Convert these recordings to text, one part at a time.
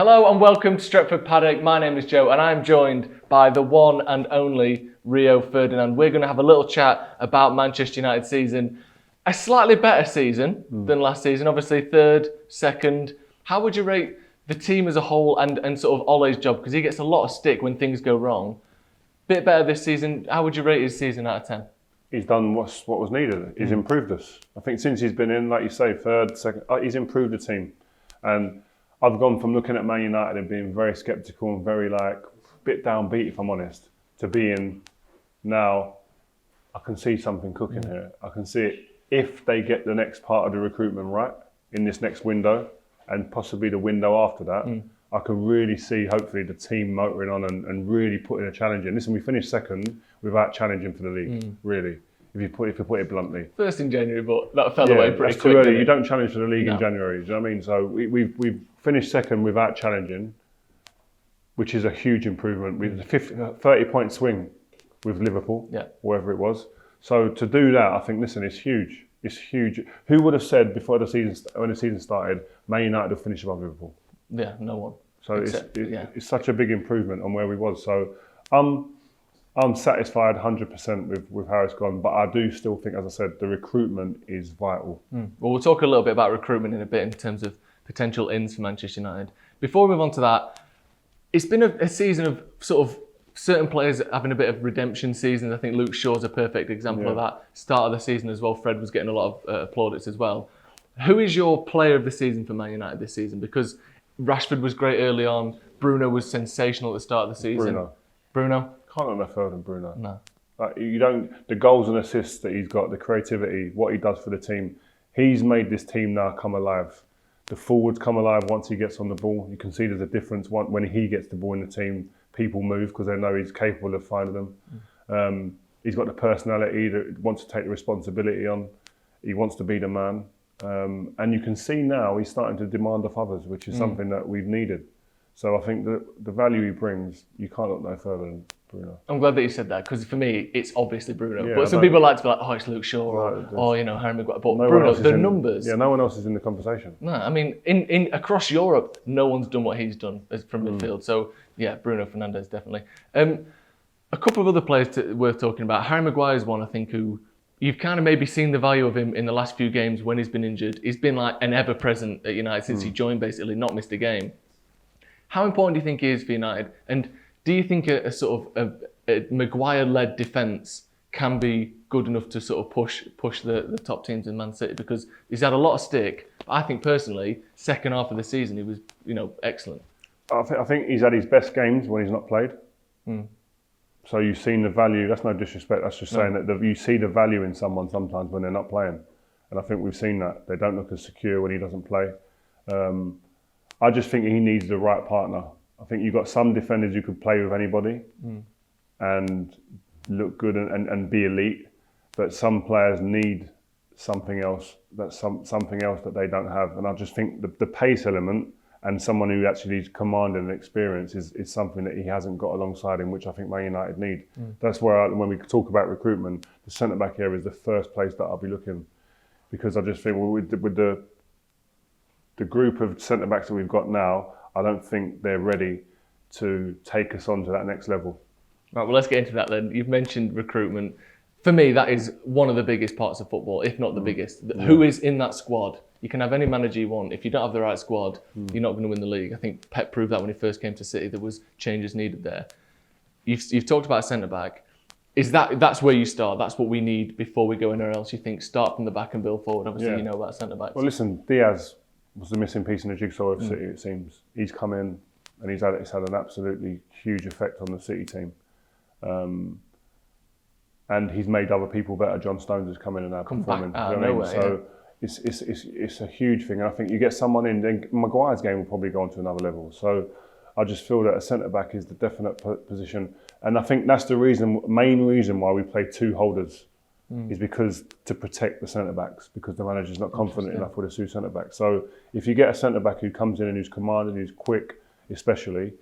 Hello and welcome to Stretford Paddock. My name is Joe and I'm joined by the one and only Rio Ferdinand. We're going to have a little chat about Manchester United season. A slightly better season than last season, obviously third, second. How would you rate the team as a whole and sort of Ole's job? Because he gets a lot of stick when things go wrong. Bit better this season. How would you rate his season out of 10? He's done what was needed. He's improved us. I think since he's been in, like you say, third, second, he's improved the team. And I've gone from looking at Man United and being very sceptical and very bit downbeat, if I'm honest, to being now, I can see something cooking here. I can see it if they get the next part of the recruitment right in this next window and possibly the window after that. I can really see, hopefully, the team motoring on and really putting a challenge in. Listen, we finished second without challenging for the league, really, if you put it bluntly. First in January, but that fell away pretty quick. Too early. You don't challenge for the league in January, do you know what I mean? So we've finished second without challenging, which is a huge improvement. We had a 30-point swing with Liverpool, wherever it was. So to do that, I think, listen, it's huge. It's huge. Who would have said before when the season started, Man United will finish above Liverpool? Yeah, no one. So it's such a big improvement on where we was. So I'm satisfied 100% with how it's gone, but I do still think, as I said, the recruitment is vital. Well, we'll talk a little bit about recruitment in a bit in terms of potential ins for Manchester United. Before we move on to that, it's been a season of sort of certain players having a bit of redemption seasons. I think Luke Shaw's a perfect example of that. Start of the season as well, Fred was getting a lot of plaudits as well. Who is your player of the season for Man United this season? Because Rashford was great early on. Bruno was sensational at the start of the season. Bruno? Can't go no further than Bruno. No. The goals and assists that he's got, the creativity, what he does for the team, he's made this team now come alive. The forwards come alive once he gets on the ball. You can see there's a difference when he gets the ball in the team. People move because they know he's capable of finding them. He's got the personality that wants to take the responsibility on. He wants to be the man. And you can see now he's starting to demand of others, which is something that we've needed. So I think that the value he brings, you can't look no further than Bruno. I'm glad that you said that, because for me, it's obviously Bruno. Yeah, but some people like to be like, oh, it's Luke Shaw, or Harry Maguire. But Bruno, the numbers. Yeah, no one else is in the conversation. No, I mean, in across Europe, no one's done what he's done from midfield. So, yeah, Bruno Fernandes, definitely. A couple of other players worth talking about. Harry Maguire is one, I think, who you've kind of maybe seen the value of him in the last few games when he's been injured. He's been like an ever-present at United since he joined, basically, not missed a game. How important do you think he is for United? And do you think a sort of a Maguire-led defence can be good enough to sort of push the top teams in Man City? Because he's had a lot of stick. But I think personally, second half of the season, he was excellent. I think he's had his best games when he's not played. So you've seen the value. That's no disrespect. That's just saying that you see the value in someone sometimes when they're not playing. And I think we've seen that. They don't look as secure when he doesn't play. I just think he needs the right partner. I think you've got some defenders who could play with anybody and look good and be elite, but some players need something else. That's something else that they don't have. And I just think the pace element and someone who actually is commanding and experience is something that he hasn't got alongside him, which I think Man United need. That's where, when we talk about recruitment, the centre-back area is the first place that I'll be looking, because I just think with the group of centre-backs that we've got now, I don't think they're ready to take us on to that next level. Right, well, let's get into that then. You've mentioned recruitment. For me, that is one of the biggest parts of football, if not the biggest. Who is in that squad? You can have any manager you want. If you don't have the right squad, you're not going to win the league. I think Pep proved that when he first came to City. There was changes needed there. You've talked about a centre-back. That's where you start? That's what we need before we go anywhere else? You think start from the back and build forward? Obviously, you know about centre-backs. Well, listen, Diaz was the missing piece in the jigsaw of City, it seems. He's come in and it's had an absolutely huge effect on the City team. And he's made other people better. John Stones has come in and now performing. So it's a huge thing. And I think you get someone in, then Maguire's game will probably go on to another level. So I just feel that a centre-back is the definite position. And I think that's the main reason why we play two holders. Is because to protect the centre-backs, because the manager's not confident enough with the two centre-backs. So if you get a centre-back who comes in and who's commanding, who's quick, especially,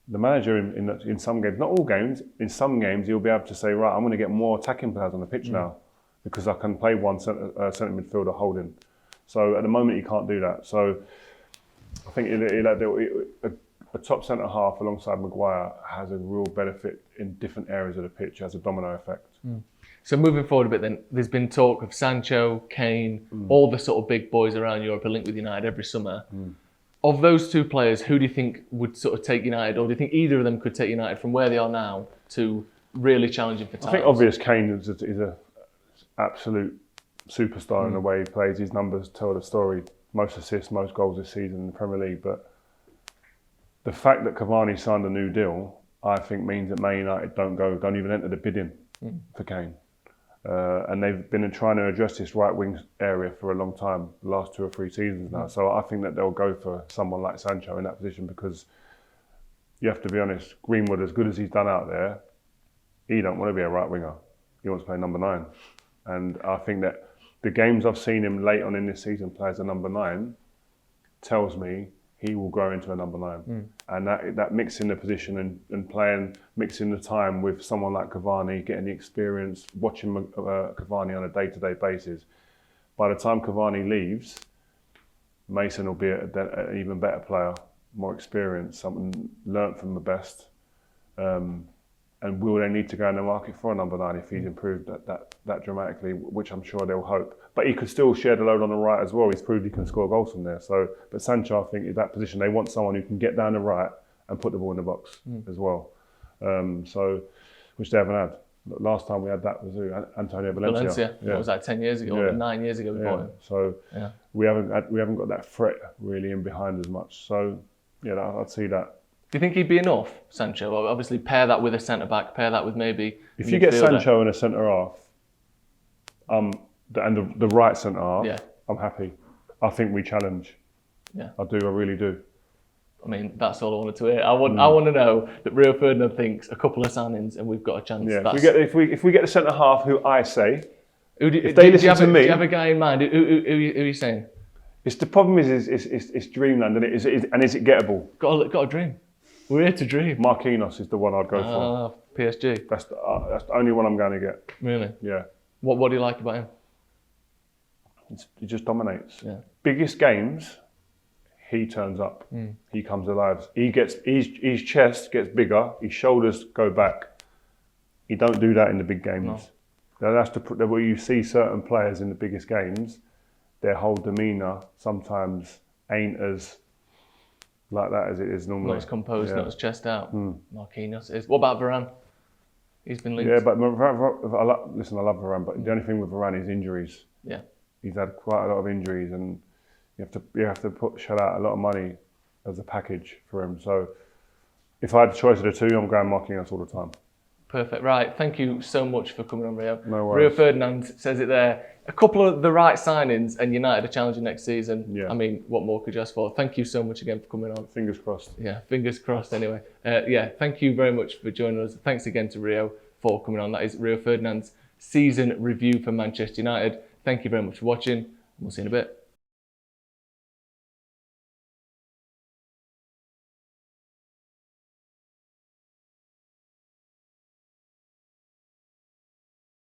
the manager in some games, not all games, in some games he'll be able to say, right, I'm going to get more attacking players on the pitch now, because I can play one centre midfielder holding. So at the moment he can't do that. So I think a top centre half alongside Maguire has a real benefit in different areas of the pitch, has a domino effect. So moving forward a bit then, there's been talk of Sancho, Kane, all the sort of big boys around Europe are linked with United every summer. Of those two players, who do you think would sort of take United, or do you think either of them could take United from where they are now to really challenging for titles? I think obvious Kane is a absolute superstar in the way he plays. His numbers tell the story. Most assists, most goals this season in the Premier League. But the fact that Cavani signed a new deal, I think means that Man United don't even enter the bidding for Kane. And they've been trying to address this right wing area for a long time, the last 2 or 3 seasons now. So I think that they'll go for someone like Sancho in that position, because you have to be honest, Greenwood, as good as he's done out there, he don't want to be a right winger. He wants to play number 9. And I think that the games I've seen him late on in this season play as a number 9 tells me he will grow into a number 9. And that mixing the position and mixing the time with someone like Cavani, getting the experience, watching Cavani on a day-to-day basis. By the time Cavani leaves, Mason will be an even better player, more experienced, someone learnt from the best. And will they need to go in the market for a number 9 if he's improved that dramatically, which I'm sure they'll hope. But he could still share the load on the right as well. He's proved he can score goals from there. But Sancho, I think, in that position, they want someone who can get down the right and put the ball in the box as well. Which they haven't had. Last time we had that was Antonio Valencia. Yeah. What was that, 10 years ago, or 9 years ago we bought him? So we haven't got that threat really in behind as much. So yeah, I'd see that. Do you think he'd be enough, Sancho? Obviously, pair that with a centre-back, pair that with maybe... If you get Sancho in a centre-half, and the right centre-half, I'm happy. I think we challenge. Yeah. I really do. I mean, that's all I wanted to hear. I want to know that Rio Ferdinand thinks a couple of signings and we've got a chance. Yeah, if we get the centre-half who I say, if they listen to me... Do you have a guy in mind? Who are you saying? The problem is it's dreamland, and is it gettable? Got a dream. We're here to dream. Marquinhos is the one I'd go for. PSG. That's the only one I'm going to get. Really? Yeah. What do you like about him? He just dominates. Yeah. Biggest games, he turns up. He comes alive. His chest gets bigger. His shoulders go back. He don't do that in the big games. No. That's where you see certain players in the biggest games. Their whole demeanour sometimes ain't as like that as it is normally. Not as composed, not as chest out. Marquinhos is. What about Varane? He's been linked. Yeah, but listen, I love Varane, but the only thing with Varane is injuries. Yeah. He's had quite a lot of injuries, and you have to shell out a lot of money as a package for him. So if I had the choice of the two, I'm going Marquinhos all the time. Perfect. Right. Thank you so much for coming on, Rio. No worries. Rio Ferdinand says it there. A couple of the right signings and United are challenging next season. Yeah. I mean, what more could you ask for? Thank you so much again for coming on. Fingers crossed. Yeah, fingers crossed anyway. Thank you very much for joining us. Thanks again to Rio for coming on. That is Rio Ferdinand's season review for Manchester United. Thank you very much for watching. We'll see you in a bit.